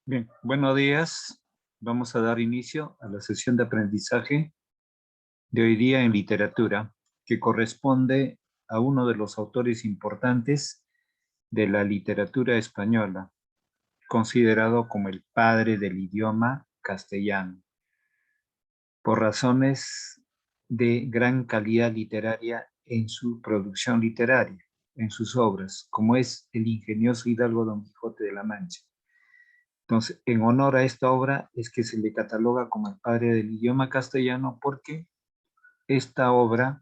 Bien, buenos días. Vamos a dar inicio a la sesión de aprendizaje de hoy día en literatura, que corresponde a uno de los autores importantes de la literatura española, considerado como el padre del idioma castellano, por razones de gran calidad literaria en su producción literaria, en sus obras, como es el ingenioso hidalgo Don Quijote de la Mancha. Entonces, en honor a esta obra es que se le cataloga como el padre del idioma castellano porque esta obra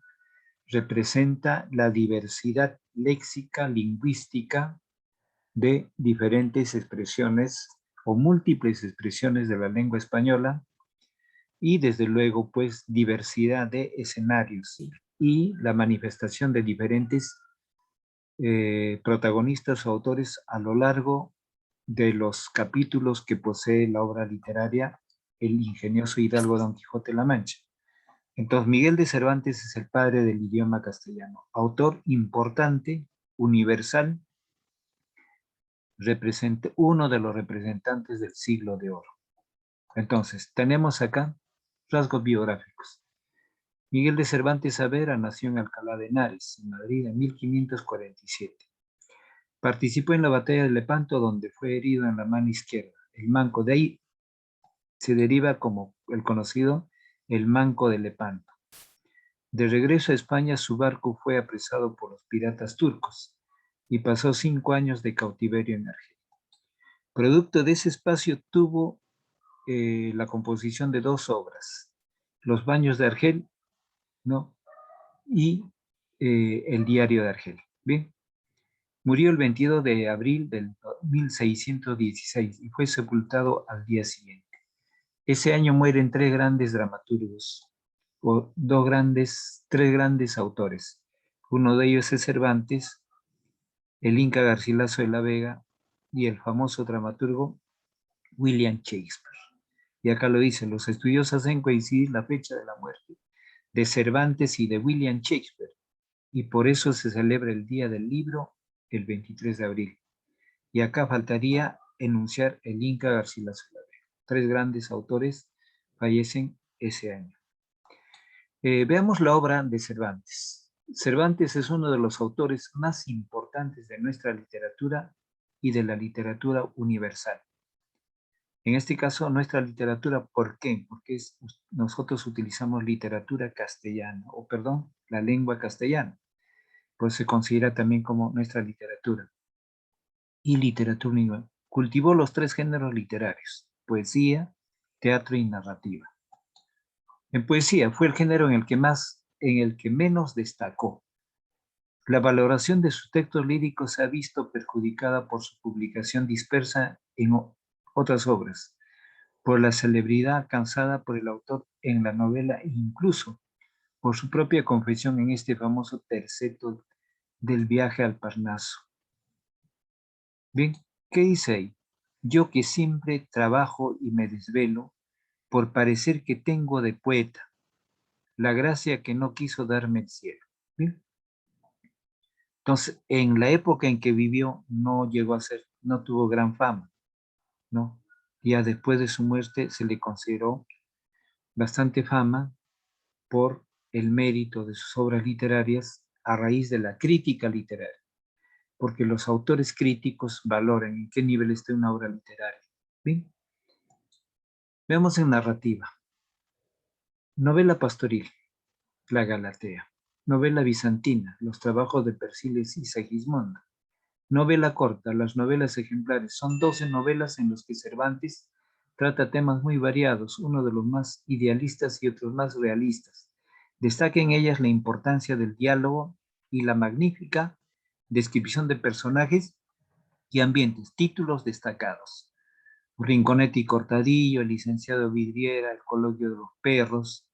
representa la diversidad léxica, lingüística de diferentes expresiones o múltiples expresiones de la lengua española y desde luego pues diversidad de escenarios y la manifestación de diferentes protagonistas o autores a lo largo de los capítulos que posee la obra literaria El ingenioso hidalgo Don Quijote de la Mancha. Entonces, Miguel de Cervantes es el padre del idioma castellano, autor importante, universal, uno de los representantes del siglo de oro. Entonces, tenemos acá rasgos biográficos. Miguel de Cervantes Saavedra nació en Alcalá de Henares, en Madrid, en 1547. Participó en la batalla de Lepanto, donde fue herido en la mano izquierda, el manco. De ahí se deriva como el conocido el Manco de Lepanto. De regreso a España, su barco fue apresado por los piratas turcos y pasó 5 años de cautiverio en Argel. Producto de ese espacio tuvo la composición de 2 obras, Los baños de Argel, ¿no? Y El diario de Argel. Bien, murió el 22 de abril del 1616 y fue sepultado al día siguiente. Ese año mueren 3 grandes dramaturgos, o tres grandes autores. Uno de ellos es Cervantes, el Inca Garcilaso de la Vega y el famoso dramaturgo William Shakespeare. Y acá lo dice, los estudiosos hacen coincidir la fecha de la muerte de Cervantes y de William Shakespeare, y por eso se celebra el Día del Libro el 23 de abril. Y acá faltaría enunciar el Inca Garcilaso de la Vega. 3 grandes autores fallecen ese año. Veamos la obra de Cervantes. Cervantes es uno de los autores más importantes de nuestra literatura y de la literatura universal. En este caso, nuestra literatura, ¿por qué? Porque nosotros utilizamos literatura castellana, o perdón, la lengua castellana, pues se considera también como nuestra literatura. Y literatura universal. Cultivó los 3 géneros literarios, poesía, teatro y narrativa. En poesía fue el género en el que menos destacó. La valoración de sus textos líricos se ha visto perjudicada por su publicación dispersa en otras obras, por la celebridad alcanzada por el autor en la novela e incluso por su propia confesión en este famoso terceto del viaje al Parnaso. Bien, ¿qué dice ahí? Yo que siempre trabajo y me desvelo por parecer que tengo de poeta la gracia que no quiso darme el cielo. ¿Bien? Entonces, en la época en que vivió no llegó a ser, no tuvo gran fama, ¿no? Ya después de su muerte se le consideró bastante fama por el mérito de sus obras literarias a raíz de la crítica literaria, porque los autores críticos valoran en qué nivel está una obra literaria. Bien, veamos en narrativa. Novela pastoril, La Galatea. Novela bizantina, Los trabajos de Persíles y Segismundo. Novela corta, las novelas ejemplares. Son 12 novelas en las que Cervantes trata temas muy variados, uno de los más idealistas y otros más realistas. Destaca en ellas la importancia del diálogo y la magnífica descripción de personajes y ambientes. Títulos destacados: Rinconete y Cortadillo, El licenciado Vidriera, El coloquio de los perros,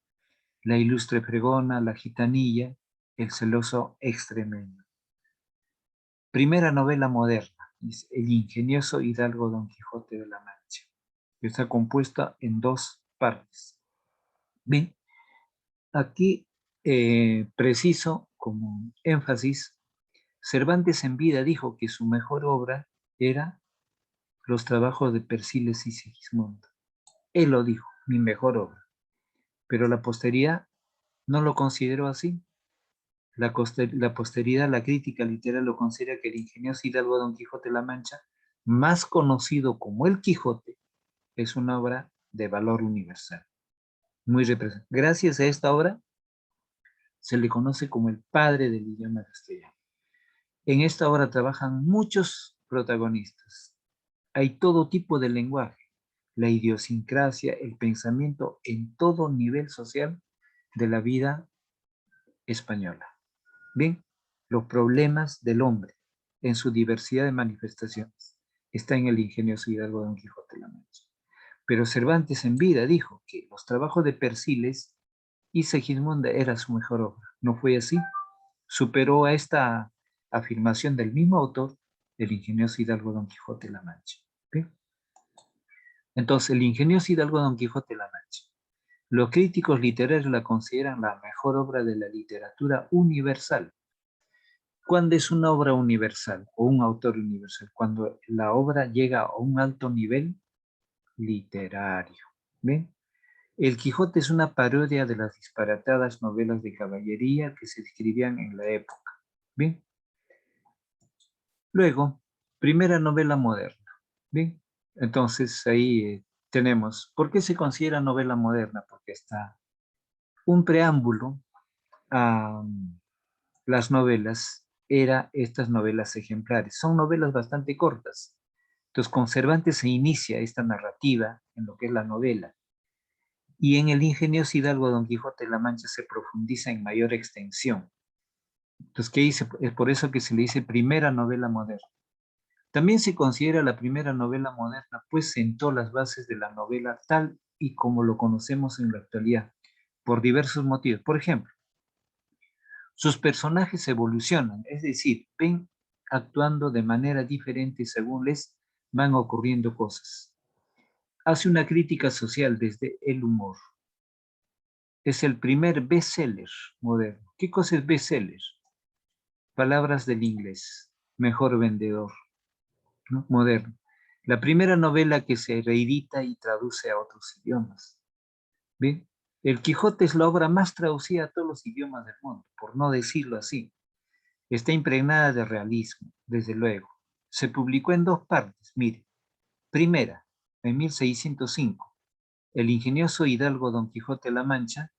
La ilustre fregona, La gitanilla, El celoso extremeño. Primera novela moderna, es El ingenioso hidalgo Don Quijote de la Mancha, que está compuesta en 2 partes. Bien, aquí preciso como énfasis, Cervantes en vida dijo que su mejor obra era los trabajos de Persiles y Sigismundo. Él lo dijo, mi mejor obra. Pero la posteridad no lo consideró así. La posteridad, la crítica literal, lo considera que el ingenioso hidalgo Don Quijote de la Mancha, más conocido como El Quijote, es una obra de valor universal. Muy representativa. Gracias a esta obra se le conoce como el padre del idioma castellano. En esta obra trabajan muchos protagonistas. Hay todo tipo de lenguaje, la idiosincrasia, el pensamiento en todo nivel social de la vida española. Bien, los problemas del hombre en su diversidad de manifestaciones está en el ingenioso hidalgo Don Quijote de la Mancha. Pero Cervantes en vida dijo que los trabajos de Persiles y Segismunda era su mejor obra. ¿No fue así? Superó a esta afirmación del mismo autor, el ingenioso hidalgo Don Quijote de la Mancha. ¿Bien? Entonces, el ingenioso hidalgo Don Quijote de la Mancha. Los críticos literarios la consideran la mejor obra de la literatura universal. ¿Cuándo es una obra universal o un autor universal? Cuando la obra llega a un alto nivel literario. ¿Ven? El Quijote es una parodia de las disparatadas novelas de caballería que se escribían en la época. ¿Bien? Luego, primera novela moderna. ¿Bien? Entonces ahí tenemos, ¿por qué se considera novela moderna? Porque está un preámbulo a las novelas, era estas novelas ejemplares. Son novelas bastante cortas. Entonces, con Cervantes se inicia esta narrativa en lo que es la novela. Y en el ingenioso hidalgo Don Quijote de la Mancha se profundiza en mayor extensión. Entonces, ¿qué dice? Es por eso que se le dice primera novela moderna. También se considera la primera novela moderna, pues sentó las bases de la novela tal y como lo conocemos en la actualidad, por diversos motivos. Por ejemplo, sus personajes evolucionan, es decir, ven actuando de manera diferente según les van ocurriendo cosas. Hace una crítica social desde el humor. Es el primer bestseller moderno. ¿Qué cosa es bestseller? Palabras del inglés, mejor vendedor, ¿no? Moderno. La primera novela que se reedita y traduce a otros idiomas. ¿Bien? El Quijote es la obra más traducida a todos los idiomas del mundo, por no decirlo así. Está impregnada de realismo, desde luego. Se publicó en dos partes, mire. Primera, en 1605, el ingenioso hidalgo Don Quijote de la Mancha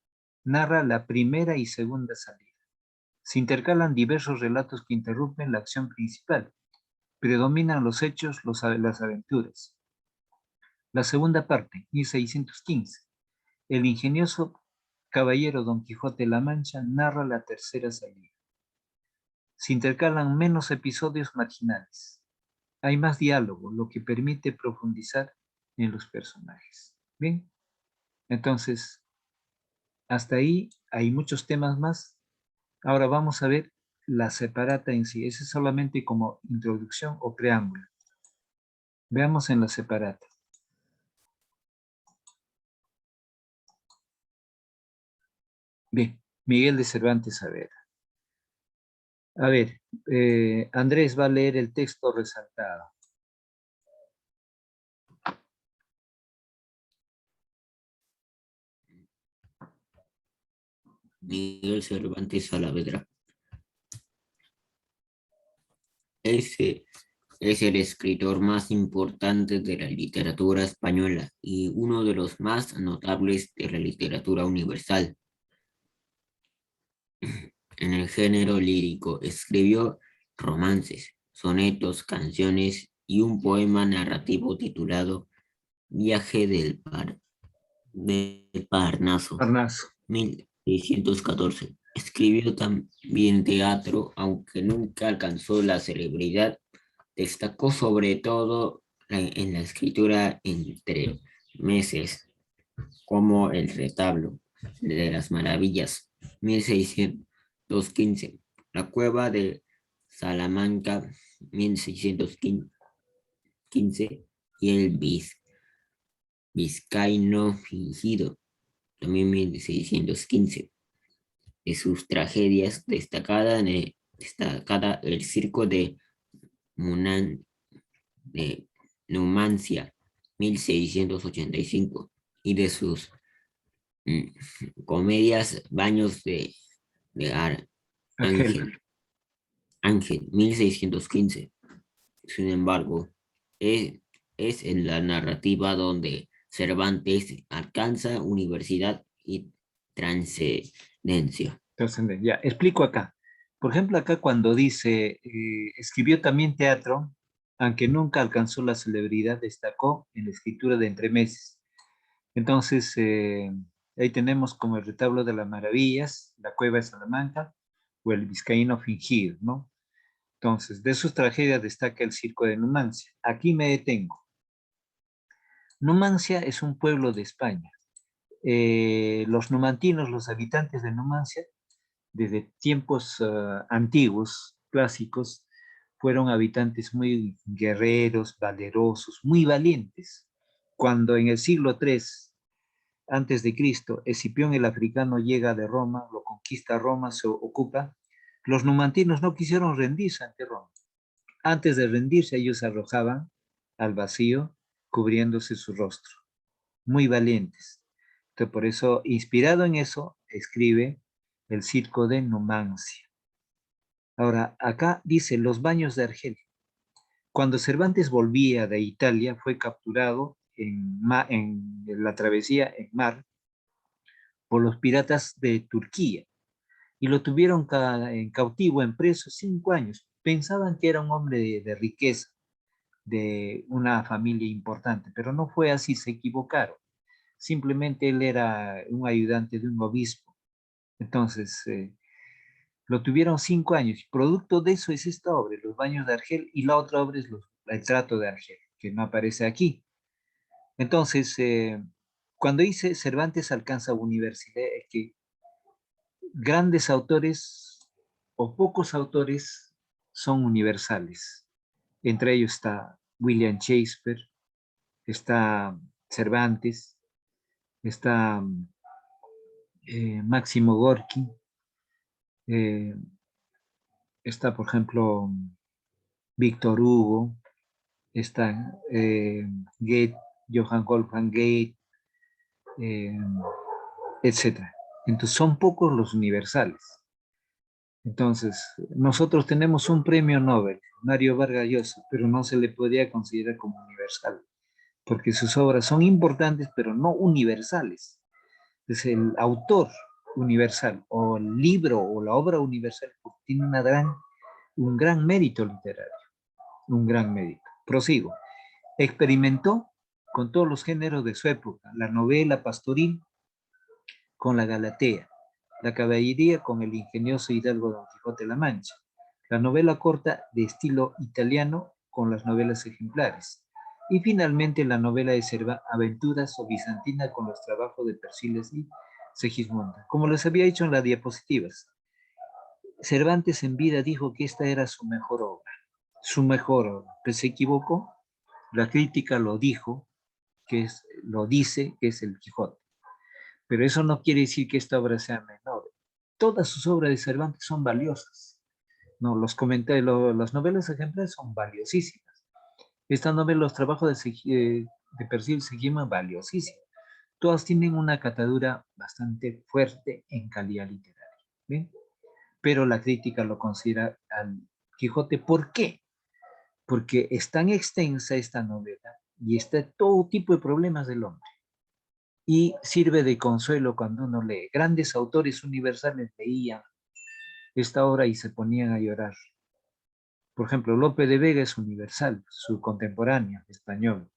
narra la primera y segunda salida. Se intercalan diversos relatos que interrumpen la acción principal. Predominan los hechos, las aventuras. La segunda parte, 1615. El ingenioso caballero Don Quijote de la Mancha narra la tercera salida. Se intercalan menos episodios marginales. Hay más diálogo, lo que permite profundizar en los personajes. Bien, entonces, hasta ahí hay muchos temas más. Ahora vamos a ver la separata en sí. Ese es solamente como introducción o preámbulo. Veamos en la separata. Bien, Miguel de Cervantes Saavedra. A ver, Andrés va a leer el texto resaltado. Miguel Cervantes Saavedra. Ese es el escritor más importante de la literatura española y uno de los más notables de la literatura universal. En el género lírico escribió romances, sonetos, canciones y un poema narrativo titulado Viaje del Parnaso, Parnaso. 1614. Escribió también teatro, aunque nunca alcanzó la celebridad. Destacó sobre todo en la escritura entre meses, como El retablo de las maravillas, 1615, La cueva de Salamanca, 1615, y El vizcaíno fingido, también 1615. De sus tragedias destacada el circo de Munan, de Numancia, 1685, y de sus comedias Baños de Argel. Ángel, 1615. Sin embargo, es, es en la narrativa donde Cervantes alcanza universidad y trascendencia. Entonces, ya, explico acá. Por ejemplo, acá cuando dice, escribió también teatro, aunque nunca alcanzó la celebridad, destacó en la escritura de entremeses. Entonces, ahí tenemos como el retablo de las maravillas, la cueva de Salamanca o el vizcaíno fingido, ¿no? Entonces, de sus tragedias destaca el circo de Numancia. Aquí me detengo. Numancia es un pueblo de España. Los numantinos, los habitantes de Numancia, desde tiempos antiguos, clásicos, fueron habitantes muy guerreros, valerosos, muy valientes. Cuando en el siglo III antes de Cristo, Escipión el africano llega de Roma, lo conquista Roma, se ocupa, los numantinos no quisieron rendirse ante Roma. Antes de rendirse, ellos se arrojaban al vacío, cubriéndose su rostro. Muy valientes. Entonces, por eso, inspirado en eso, escribe el circo de Numancia. Ahora, acá dice los baños de Argel. Cuando Cervantes volvía de Italia, fue capturado en la travesía en mar por los piratas de Turquía y lo tuvieron en cautivo, en preso, 5 años. Pensaban que era un hombre de riqueza, de una familia importante, pero no fue así, se equivocaron. Simplemente él era un ayudante de un obispo. Entonces, lo tuvieron 5 años. Producto de eso es esta obra, Los Baños de Argel, y la otra obra es El Trato de Argel, que no aparece aquí. Entonces, cuando dice Cervantes alcanza universidad, es que grandes autores o pocos autores son universales. Entre ellos está William Shakespeare, está Cervantes, está Máximo Gorki, eh, está, por ejemplo, Víctor Hugo, está Goethe, Johann Wolfgang Goethe, eh, etc. Entonces, son pocos los universales. Entonces, nosotros tenemos un premio Nobel, Mario Vargas Llosa, pero no se le podría considerar como universal, porque sus obras son importantes, pero no universales. Es el autor universal, o el libro, o la obra universal, tiene un gran mérito literario, un gran mérito. Prosigo. Experimentó con todos los géneros de su época, la novela pastoril con la Galatea, la caballería con el ingenioso hidalgo Don Quijote de la Mancha, la novela corta de estilo italiano con las novelas ejemplares, y finalmente la novela de aventuras o bizantina con los trabajos de Persiles y Segismunda. Como les había dicho en las diapositivas, Cervantes en vida dijo que esta era su mejor obra, pero se equivocó, la crítica lo dijo, lo dice que es el Quijote. Pero eso no quiere decir que esta obra sea menor. Todas sus obras de Cervantes son valiosas. No, los comentarios, las novelas ejemplares son valiosísimas. Esta novela, los trabajos de Percival Seguima, valiosísimos. Todas tienen una catadura bastante fuerte en calidad literaria. ¿Bien? Pero la crítica lo considera al Quijote. ¿Por qué? Porque es tan extensa esta novela y está todo tipo de problemas del hombre. Y sirve de consuelo cuando uno lee. Grandes autores universales leían esta obra y se ponían a llorar. Por ejemplo, Lope de Vega es universal, su contemporáneo español.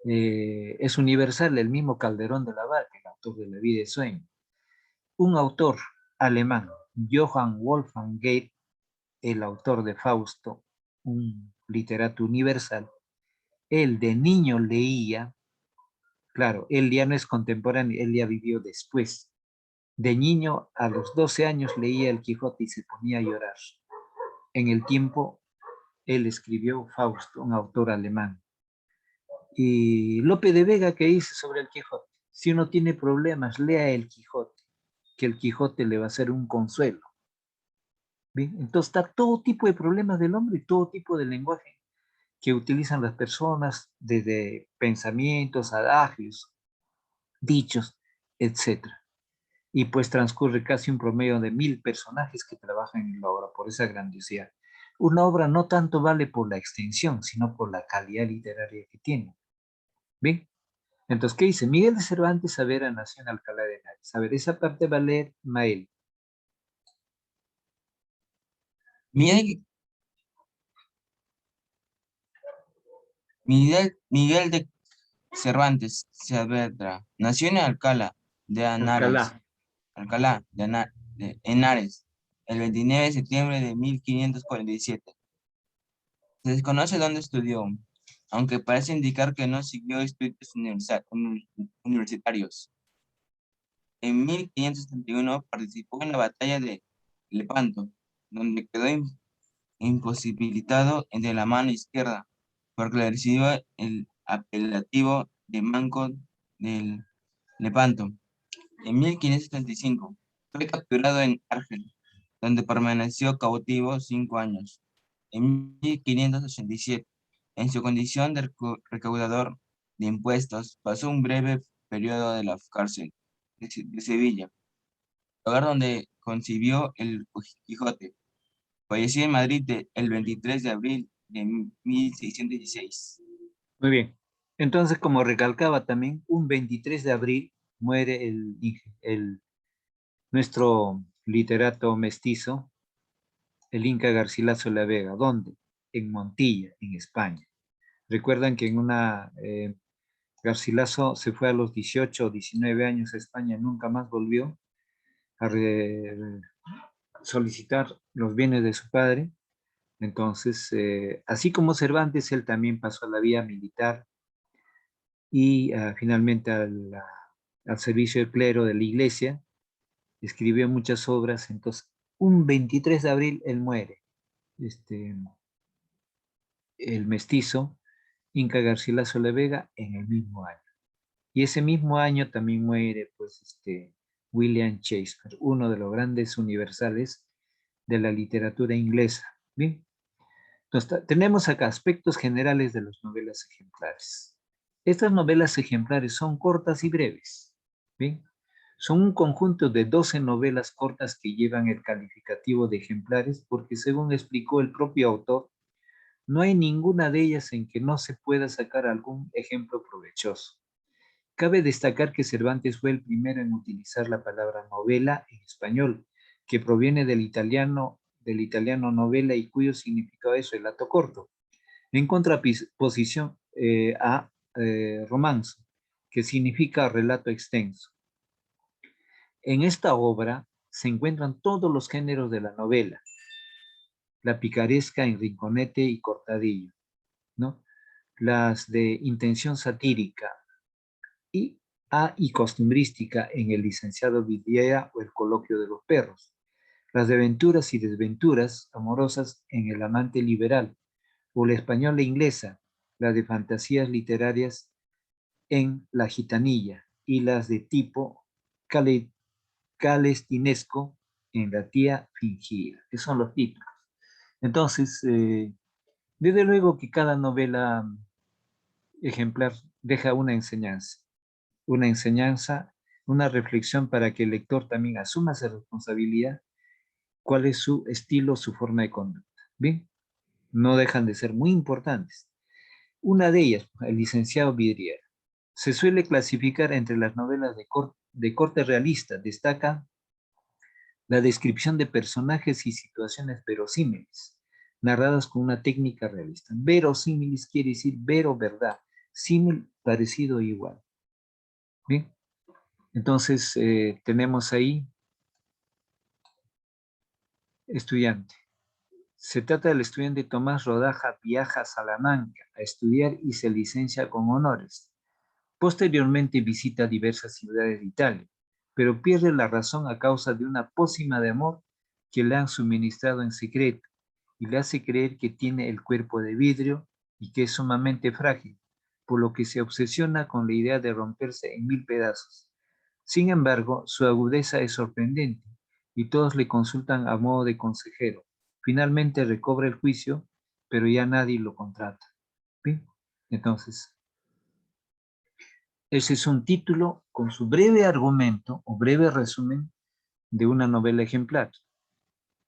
Es universal el mismo Calderón de la Barca, el autor de La vida y sueño. Un autor alemán, Johann Wolfgang Goethe, el autor de Fausto, un literato universal, él de niño leía, claro, él ya no es contemporáneo, él ya vivió después. De niño, a los 12 años, leía El Quijote y se ponía a llorar. En el tiempo, él escribió Fausto, un autor alemán. Y Lope de Vega, ¿qué dice sobre El Quijote? Si uno tiene problemas, lea El Quijote, que El Quijote le va a ser un consuelo. ¿Bien? Entonces está todo tipo de problemas del hombre y todo tipo de lenguaje que utilizan las personas desde pensamientos, adagios, dichos, etcétera. Y pues transcurre casi un promedio de 1000 personajes que trabajan en la obra por esa grandiosidad. Una obra no tanto vale por la extensión, sino por la calidad literaria que tiene. ¿Bien? Entonces, ¿qué dice? Miguel de Cervantes Saavedra nació en Alcalá de Henares. A ver, esa parte va a leer Mael. Miguel, Miguel de Cervantes Saavedra nació en Alcalá. Alcalá de Henares, el 29 de septiembre de 1547. Se desconoce dónde estudió, aunque parece indicar que no siguió estudios universitarios. En 1571 participó en la batalla de Lepanto, donde quedó imposibilitado de la mano izquierda, porque le recibió el apelativo de Manco del Lepanto. En 1575 fue capturado en Argel, donde permaneció cautivo 5 años. En 1587, en su condición de recaudador de impuestos, pasó un breve periodo de la cárcel de Sevilla, lugar donde concibió el Quijote. Falleció en Madrid el 23 de abril de 1616. Muy bien. Entonces, como recalcaba también, un 23 de abril muere nuestro literato mestizo, el Inca Garcilaso de la Vega. ¿Dónde? En Montilla, en España. Recuerdan que Garcilaso se fue a los 18 o 19 años a España, nunca más volvió a solicitar los bienes de su padre. Entonces, así como Cervantes, él también pasó a la vía militar y finalmente al servicio del clero de la iglesia, escribió muchas obras. Entonces, un 23 de abril él muere, el mestizo Inca Garcilaso de la Vega, en el mismo año. Y ese mismo año también muere, pues, William Shakespeare, uno de los grandes universales de la literatura inglesa. Bien, entonces tenemos acá aspectos generales de las novelas ejemplares. Estas novelas ejemplares son cortas y breves. Bien, son un conjunto de 12 novelas cortas que llevan el calificativo de ejemplares porque, según explicó el propio autor, no hay ninguna de ellas en que no se pueda sacar algún ejemplo provechoso. Cabe destacar que Cervantes fue el primero en utilizar la palabra novela en español, que proviene del italiano novela y cuyo significado es relato corto, en contraposición a romanzo, que significa relato extenso. En esta obra se encuentran todos los géneros de la novela, la picaresca en Rinconete y Cortadillo, ¿no? Las de intención satírica y costumbrística en el licenciado Vidriera o el coloquio de los perros, las de aventuras y desventuras amorosas en el amante liberal, o la española inglesa, la de fantasías literarias en la gitanilla, y las de tipo calestinesco en la tía fingida. Esos son los títulos. Entonces, desde luego que cada novela ejemplar deja una enseñanza, una reflexión para que el lector también asuma esa responsabilidad, cuál es su estilo, su forma de conducta. Bien, no dejan de ser muy importantes. Una de ellas, el licenciado Vidriera, se suele clasificar entre las novelas de corte realista. Destaca la descripción de personajes y situaciones verosímiles, narradas con una técnica realista. Verosímiles quiere decir vero, verdad, símil, parecido, igual. Bien, entonces tenemos ahí estudiante. Se trata del estudiante Tomás Rodaja, viaja a Salamanca a estudiar y se licencia con honores. Posteriormente visita diversas ciudades de Italia, pero pierde la razón a causa de una pócima de amor que le han suministrado en secreto y le hace creer que tiene el cuerpo de vidrio y que es sumamente frágil, por lo que se obsesiona con la idea de romperse en 1000 pedazos. Sin embargo, su agudeza es sorprendente y todos le consultan a modo de consejero. Finalmente recobra el juicio, pero ya nadie lo contrata. Bien, entonces, ese es un título con su breve argumento o breve resumen de una novela ejemplar.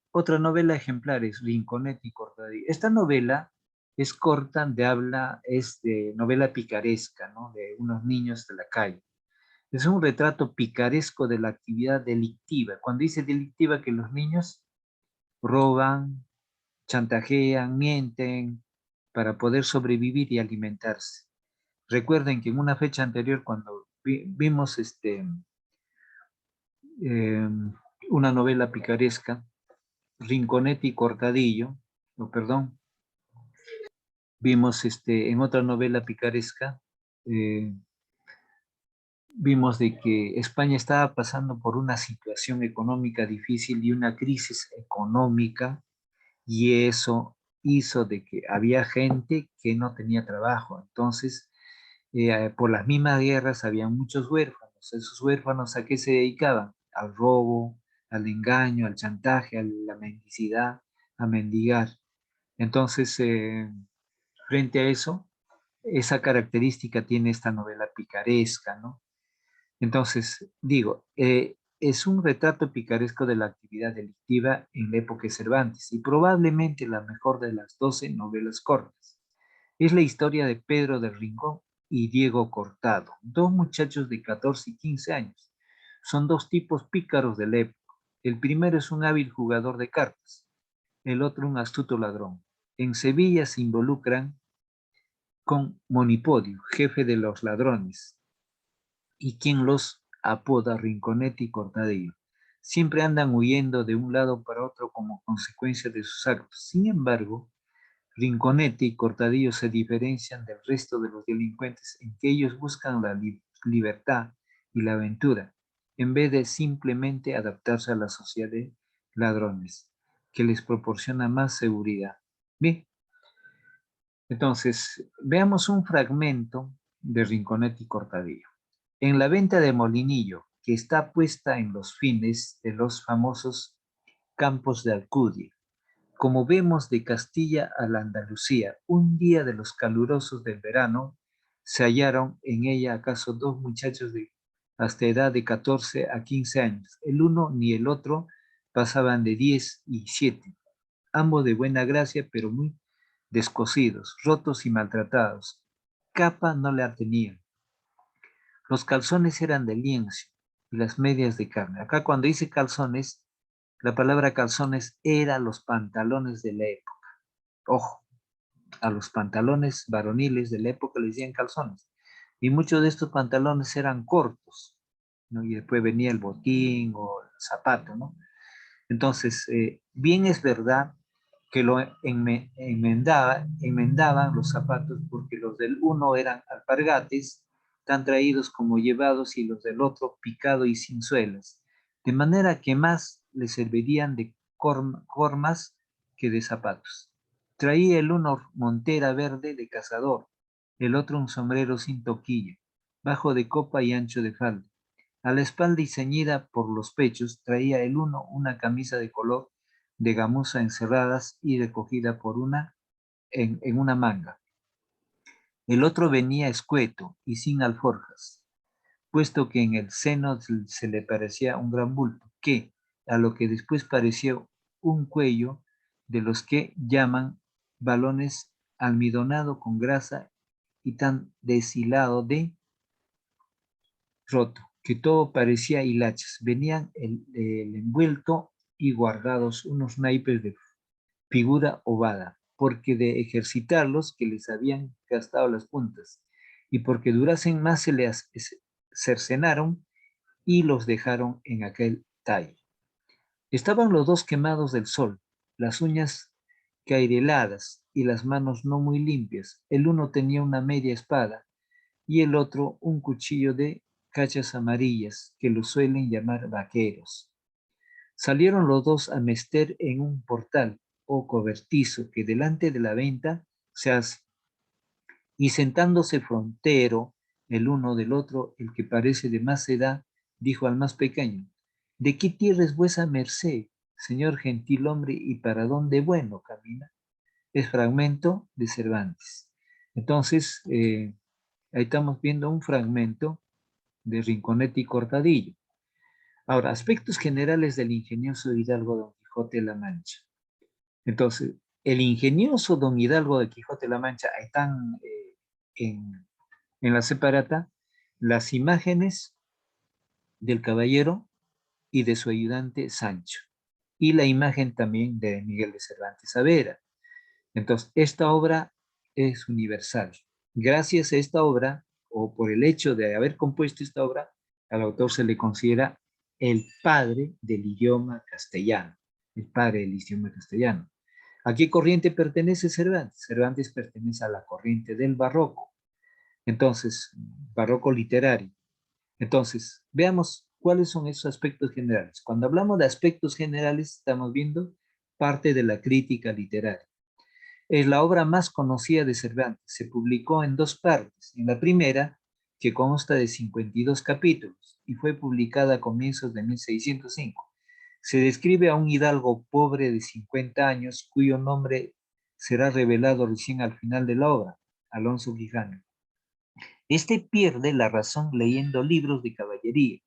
Otra novela ejemplar es Rinconetti y Cortadillo. Esta novela es corta, es de novela picaresca, ¿no? De unos niños de la calle. Es un retrato picaresco de la actividad delictiva. Cuando dice delictiva, que los niños roban, chantajean, mienten para poder sobrevivir y alimentarse. Recuerden que en una fecha anterior, cuando vimos eh, una novela picaresca, Rinconetti y Cortadillo, perdón, vimos en otra novela picaresca, eh, vimos de que España estaba pasando por una situación económica difícil y una crisis económica, y eso hizo de que había gente que no tenía trabajo. Entonces, por las mismas guerras había muchos huérfanos. Esos huérfanos, ¿a qué se dedicaban? Al robo, al engaño, al chantaje, a la mendicidad, a mendigar. Entonces, frente a eso, esa característica tiene esta novela picaresca, ¿no? Entonces, digo, es un retrato picaresco de la actividad delictiva en la época de Cervantes y probablemente la mejor de las 12 novelas cortas. Es la historia de Pedro de Rincón y Diego Cortado, dos muchachos de 14 y 15 años. Son dos tipos pícaros de la época. El primero es un hábil jugador de cartas, el otro un astuto ladrón. En Sevilla se involucran con Monipodio, jefe de los ladrones, y quien los apoda Rinconetti y Cortadillo. Siempre andan huyendo de un lado para otro como consecuencia de sus actos. Sin embargo, Rinconetti y Cortadillo se diferencian del resto de los delincuentes en que ellos buscan la libertad y la aventura, en vez de simplemente adaptarse a la sociedad de ladrones, que les proporciona más seguridad. Bien, entonces, veamos un fragmento de Rinconetti y Cortadillo. En la venta de Molinillo, que está puesta en los fines de los famosos campos de Alcudia, como vemos de Castilla a la Andalucía, un día de los calurosos del verano, se hallaron en ella acaso dos muchachos de hasta edad de 14 a 15 años. El uno ni el otro pasaban de 10 y 7, ambos de buena gracia, pero muy descosidos, rotos y maltratados. Capa no le tenían. Los calzones eran de lienzo y las medias de carne. Acá cuando dice calzones, la palabra calzones era los pantalones de la época. Ojo, a los pantalones varoniles de la época les decían calzones. Y muchos de estos pantalones eran cortos, ¿no? Y después venía el botín o el zapato, ¿no? Entonces, bien es verdad que enmendaban los zapatos porque los del uno eran alpargates, tan traídos como llevados, y los del otro picado y sin suelas, de manera que más le servirían de cormas que de zapatos. Traía el uno montera verde de cazador, el otro un sombrero sin toquilla, bajo de copa y ancho de falda. A la espalda y ceñida por los pechos traía el uno una camisa de color de gamuza encerradas y recogida por en una manga. El otro venía escueto y sin alforjas, puesto que en el seno se le parecía un gran bulto, que a lo que después pareció un cuello de los que llaman balones, almidonado con grasa y tan deshilado de roto, que todo parecía hilachas. Venían el envuelto y guardados unos naipes de figura ovada, porque de ejercitarlos que les habían gastado las puntas, y porque durasen más se les cercenaron y los dejaron en aquel tallo. Estaban los dos quemados del sol, las uñas caireladas y las manos no muy limpias. El uno tenía una media espada y el otro un cuchillo de cachas amarillas, que lo suelen llamar vaqueros. Salieron los dos a mester en un portal o cobertizo que delante de la venta se hace, y sentándose frontero el uno del otro, el que parece de más edad, dijo al más pequeño: ¿de qué tierra es vuesa merced, señor gentil hombre, y para dónde bueno camina? Es fragmento de Cervantes. Entonces, ahí estamos viendo un fragmento de Rinconete y Cortadillo. Ahora, aspectos generales del ingenioso Hidalgo Don Quijote de la Mancha. Entonces, el ingenioso Don Hidalgo de Quijote de la Mancha, ahí están en la separata las imágenes del caballero y de su ayudante Sancho, y la imagen también de Miguel de Cervantes Saavedra. Entonces, esta obra es universal. Gracias a esta obra, o por el hecho de haber compuesto esta obra, al autor se le considera el padre del idioma castellano, el padre del idioma castellano. ¿A qué corriente pertenece Cervantes? Cervantes pertenece a la corriente del barroco. Entonces, barroco literario. Entonces, veamos cuáles son esos aspectos generales. Cuando hablamos de aspectos generales, estamos viendo parte de la crítica literaria. Es la obra más conocida de Cervantes. Se publicó en dos partes. En la primera, que consta de 52 capítulos y fue publicada a comienzos de 1605. Se describe a un hidalgo pobre de 50 años cuyo nombre será revelado recién al final de la obra, Alonso Quijano. Este pierde la razón leyendo libros de caballería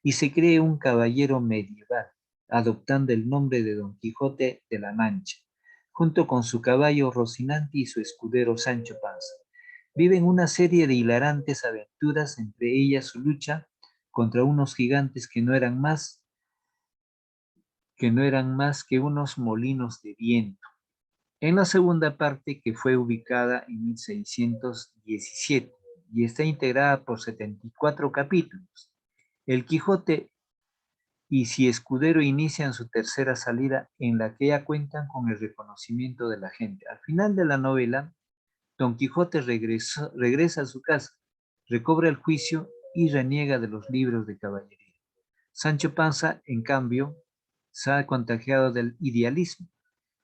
y se cree un caballero medieval, adoptando el nombre de Don Quijote de la Mancha, junto con su caballo Rocinante y su escudero Sancho Panza. Viven una serie de hilarantes aventuras, entre ellas su lucha contra unos gigantes que no eran más que unos molinos de viento. En la segunda parte, que fue ubicada en 1617 y está integrada por 74 capítulos, El Quijote y si Escudero inician su tercera salida en la que ya cuentan con el reconocimiento de la gente. Al final de la novela, Don Quijote regresa a su casa, recobra el juicio y reniega de los libros de caballería. Sancho Panza, en cambio, se ha contagiado del idealismo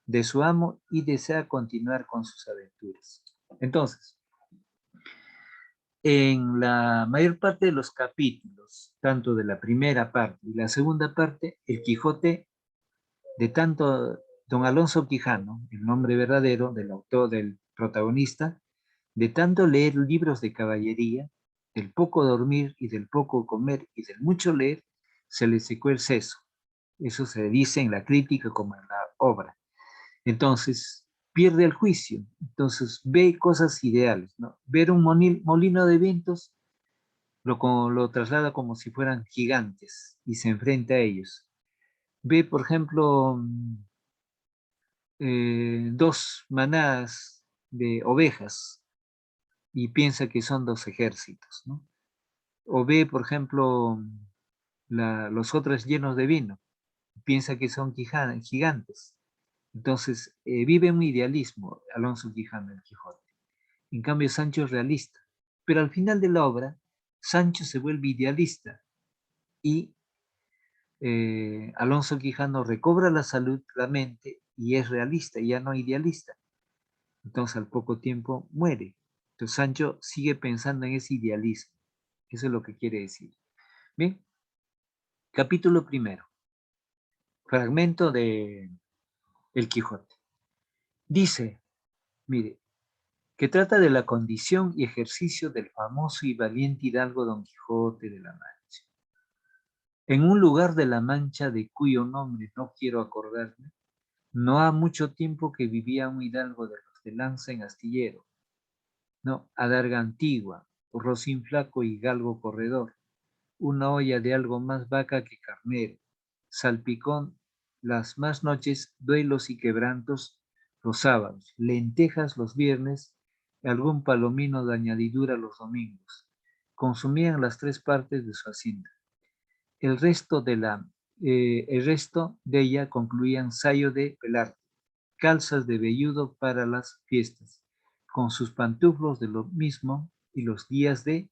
de su amo y desea continuar con sus aventuras. Entonces, en la mayor parte de los capítulos, tanto de la primera parte y la segunda parte, el Quijote de tanto don Alonso Quijano, el nombre verdadero del autor, del protagonista, de tanto leer libros de caballería, del poco dormir y del poco comer y del mucho leer, se le secó el seso. Eso se dice en la crítica como en la obra. Entonces, pierde el juicio. Entonces, ve cosas ideales, ¿no? Ver un molino de vientos lo traslada como si fueran gigantes y se enfrenta a ellos. Ve, por ejemplo, dos manadas de ovejas y piensa que son dos ejércitos, ¿no? O ve, por ejemplo, los otros llenos de vino, piensa que son gigantes. Entonces, vive un idealismo Alonso Quijano, el Quijote. En cambio, Sancho es realista. Pero al final de la obra, Sancho se vuelve idealista y Alonso Quijano recobra la salud, la mente y es realista, ya no idealista. Entonces, al poco tiempo muere. Entonces, Sancho sigue pensando en ese idealismo. Eso es lo que quiere decir. Bien, capítulo primero. Fragmento de El Quijote. Dice, mire, que trata de la condición y ejercicio del famoso y valiente hidalgo Don Quijote de la Mancha. En un lugar de la Mancha de cuyo nombre no quiero acordarme, no ha mucho tiempo que vivía un hidalgo de los de lanza en astillero, no, adarga antigua, rocín flaco y galgo corredor, una olla de algo más vaca que carnero, salpicón las más noches, duelos y quebrantos los sábados, lentejas los viernes, algún palomino de añadidura los domingos. Consumían las tres partes de su hacienda. El resto de ella concluían sayo de pelarte, calzas de velludo para las fiestas, con sus pantuflos de lo mismo y los días de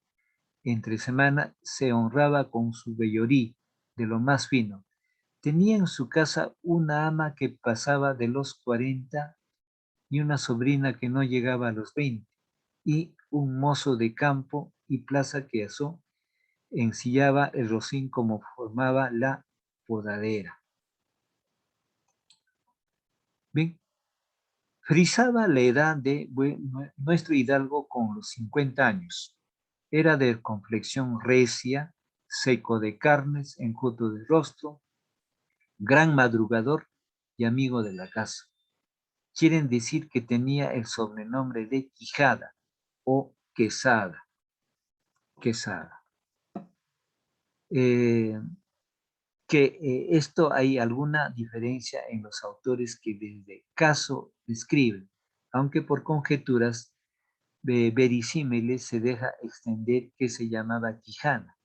entre semana se honraba con su vellorí de lo más fino. Tenía en su casa una ama que pasaba de los 40 y una sobrina que no llegaba a los 20 y un mozo de campo y plaza que asó ensillaba el rocín como formaba la podadera. Bien, Frisaba la edad de nuestro hidalgo con los 50 años. Era de complexión recia, seco de carnes, enjuto de rostro, gran madrugador y amigo de la casa. Quieren decir que tenía el sobrenombre de Quijada o Quesada. Quesada. Esto hay alguna diferencia en los autores que desde caso describen, aunque por conjeturas verisímiles se deja extender que se llamaba Quijana,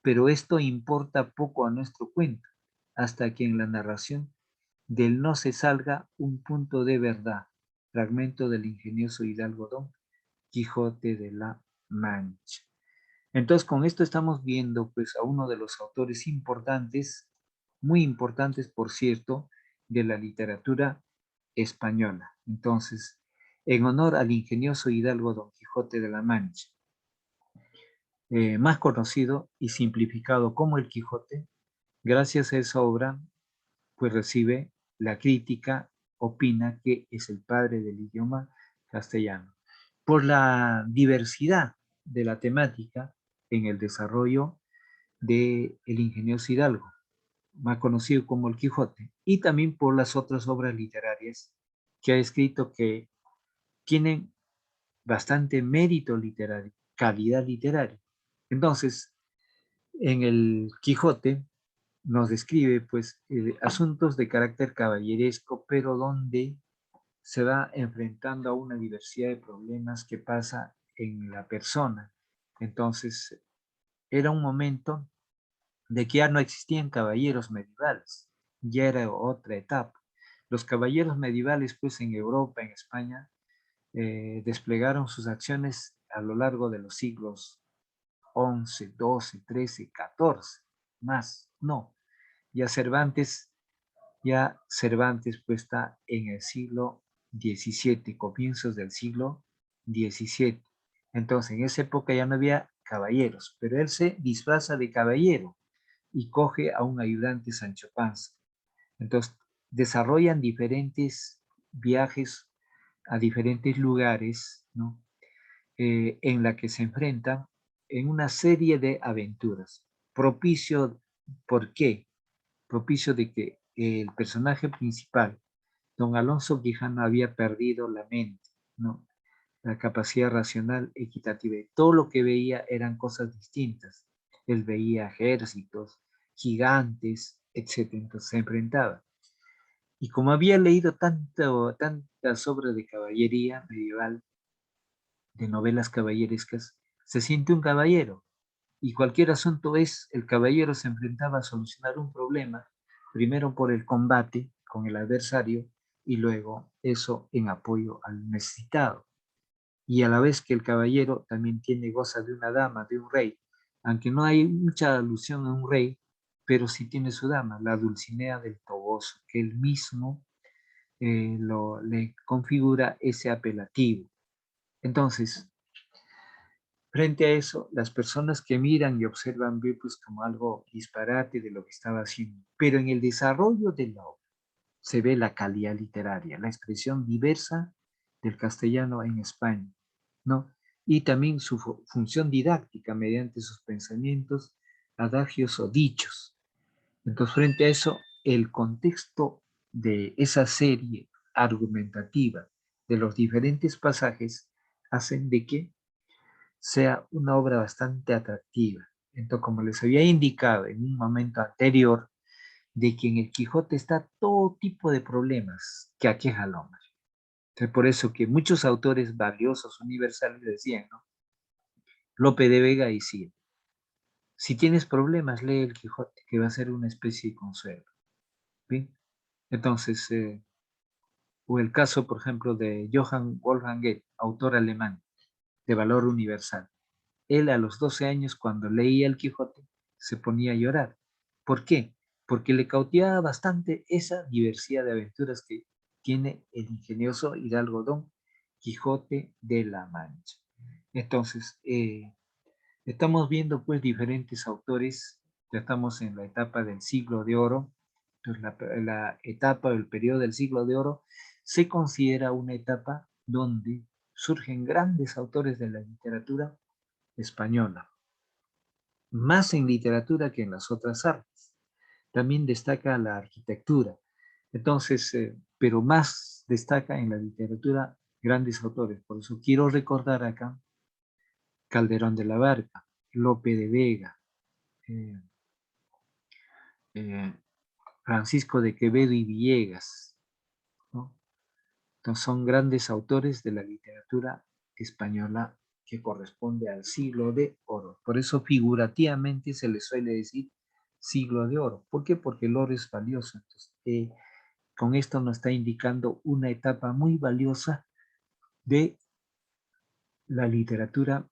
pero esto importa poco a nuestro cuento, hasta que en la narración del no se salga un punto de verdad, fragmento del ingenioso hidalgo Don Quijote de la Mancha. Entonces, con esto estamos viendo pues a uno de los autores importantes, muy importantes, por cierto, de la literatura española. Entonces, en honor al ingenioso hidalgo Don Quijote de la Mancha, más conocido y simplificado como el Quijote, gracias a esa obra, pues recibe la crítica, opina que es el padre del idioma castellano. Por la diversidad de la temática en el desarrollo del ingenioso hidalgo, más conocido como el Quijote, y también por las otras obras literarias que ha escrito que tienen bastante mérito literario, calidad literaria. Entonces, en el Quijote nos describe pues asuntos de carácter caballeresco, pero donde se va enfrentando a una diversidad de problemas que pasa en la persona. Entonces, era un momento de que ya no existían caballeros medievales, ya era otra etapa. Los caballeros medievales, pues en Europa, en España, desplegaron sus acciones a lo largo de los siglos 11, 12, 13, 14, más, no. Ya Cervantes pues está en el siglo XVII, comienzos del siglo XVII. Entonces, en esa época ya no había caballeros, pero él se disfraza de caballero y coge a un ayudante Sancho Panza. Entonces, desarrollan diferentes viajes a diferentes lugares, ¿no? En la que se enfrentan en una serie de aventuras. Propicio, ¿por qué? Propicio de que el personaje principal, don Alonso Quijano, había perdido la mente, ¿no? La capacidad racional equitativa. Todo lo que veía eran cosas distintas. Él veía ejércitos, gigantes, etc. Entonces se enfrentaba. Y como había leído tantas obras de caballería medieval, de novelas caballerescas, se siente un caballero. Y cualquier asunto es, el caballero se enfrentaba a solucionar un problema, primero por el combate con el adversario y luego eso en apoyo al necesitado. Y a la vez que el caballero también goza de una dama, de un rey, aunque no hay mucha alusión a un rey, pero sí tiene su dama, la Dulcinea del Toboso, que él mismo le configura ese apelativo. Entonces, frente a eso, las personas que miran y observan ven pues como algo disparate de lo que estaba haciendo, pero en el desarrollo de la obra se ve la calidad literaria, la expresión diversa del castellano en España, ¿no? Y también su función didáctica mediante sus pensamientos, adagios o dichos. Entonces, frente a eso, el contexto de esa serie argumentativa de los diferentes pasajes hacen de que sea una obra bastante atractiva. Entonces, como les había indicado en un momento anterior, de que en el Quijote está todo tipo de problemas que aqueja al hombre. Entonces, por eso que muchos autores valiosos, universales, decían, ¿no? Lope de Vega decía, si tienes problemas, lee el Quijote, que va a ser una especie de consuelo. ¿Bien? Entonces, o el caso, por ejemplo, de Johann Wolfgang Goethe, autor alemán de valor universal. Él a los 12 años, cuando leía el Quijote, se ponía a llorar. ¿Por qué? Porque le cautivaba bastante esa diversidad de aventuras que tiene el ingenioso hidalgo Don Quijote de la Mancha. Entonces, estamos viendo pues diferentes autores, ya estamos en la etapa del siglo de oro, entonces la etapa, el periodo del siglo de oro, se considera una etapa donde surgen grandes autores de la literatura española, más en literatura que en las otras artes. También destaca la arquitectura. Entonces, pero más destaca en la literatura grandes autores. Por eso quiero recordar acá Calderón de la Barca, Lope de Vega, eh, eh, Francisco de Quevedo y Villegas, ¿no? Entonces, son grandes autores de la literatura española que corresponde al siglo de oro. Por eso figurativamente se le suele decir siglo de oro. ¿Por qué? Porque el oro es valioso. Entonces, con esto nos está indicando una etapa muy valiosa de la literatura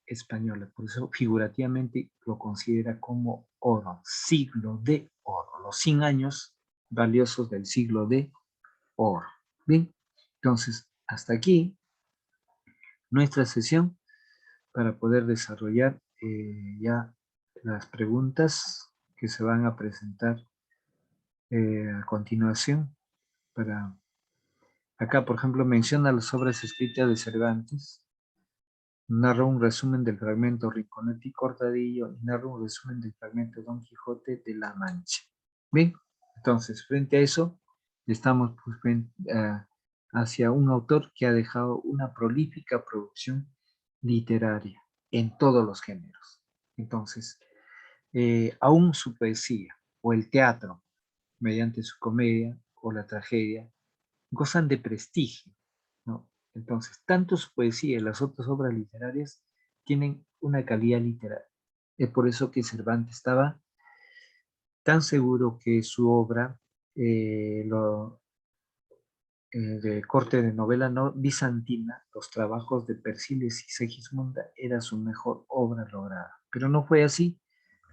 española. Por eso figurativamente lo considera como oro, siglo de oro, los 100 años valiosos del siglo de oro. Bien, entonces hasta aquí nuestra sesión para poder desarrollar ya las preguntas que se van a presentar a continuación. Acá, por ejemplo, menciona las obras escritas de Cervantes, narra un resumen del fragmento Rinconete y Cortadillo y narra un resumen del fragmento Don Quijote de la Mancha. Bien, entonces, frente a eso, estamos pues, hacia un autor que ha dejado una prolífica producción literaria en todos los géneros. Entonces, aún su poesía o el teatro, mediante su comedia o la tragedia, gozan de prestigio, ¿no? Entonces, tanto su poesía y las otras obras literarias tienen una calidad literaria. Es por eso que Cervantes estaba tan seguro que su obra, de corte de novela no bizantina, los trabajos de Persíles y Segismunda, era su mejor obra lograda. Pero no fue así.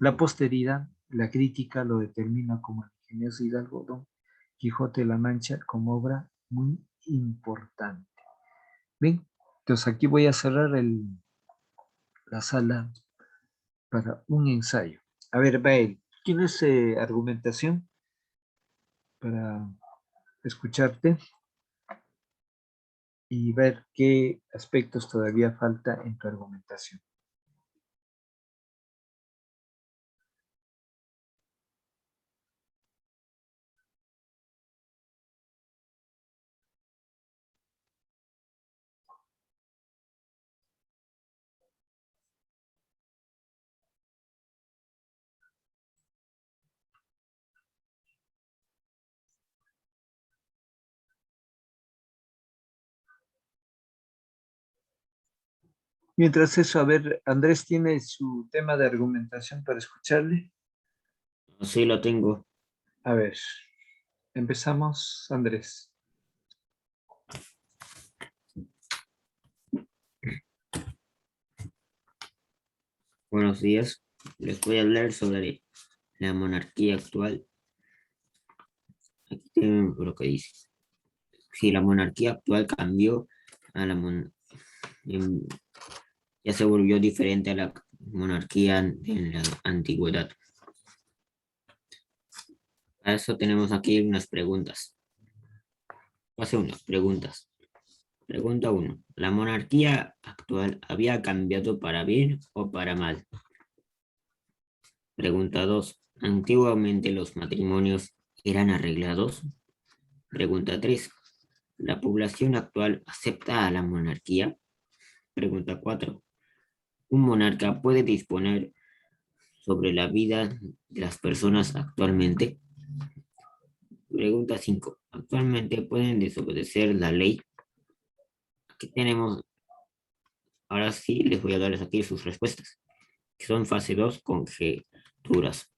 La posteridad, la crítica lo determina como el ingenioso hidalgo Don Quijote de la Mancha como obra muy importante. Bien, entonces aquí voy a cerrar la sala para un ensayo. A ver, Bael, ¿tienes argumentación para escucharte y ver qué aspectos todavía falta en tu argumentación? Mientras eso, a ver, Andrés tiene su tema de argumentación para escucharle. Sí, lo tengo. A ver, empezamos, Andrés. Buenos días. Les voy a hablar sobre la monarquía actual. Aquí tengo lo que dice. Si la monarquía actual cambió a la ya se volvió diferente a la monarquía en la antigüedad. Para eso tenemos aquí unas preguntas. Hace unas preguntas. Pregunta 1. ¿La monarquía actual había cambiado para bien o para mal? Pregunta 2. ¿Antiguamente los matrimonios eran arreglados? Pregunta 3. ¿La población actual acepta a la monarquía? Pregunta 4. ¿Un monarca puede disponer sobre la vida de las personas actualmente? Pregunta 5. ¿Actualmente pueden desobedecer la ley? Aquí tenemos, ahora sí les voy a darles aquí sus respuestas, que son fase 2, conjeturas.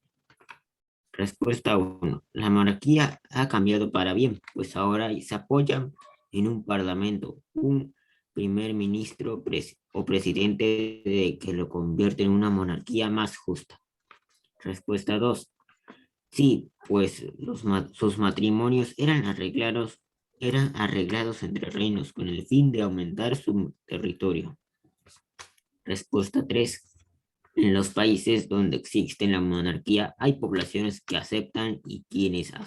Respuesta 1. La monarquía ha cambiado para bien, pues ahora se apoyan en un parlamento, un primer ministro o presidente que lo convierte en una monarquía más justa. Respuesta 2. Sí, pues sus matrimonios eran arreglados entre reinos con el fin de aumentar su territorio. Respuesta 3. En los países donde existe la monarquía hay poblaciones que aceptan y quienes a su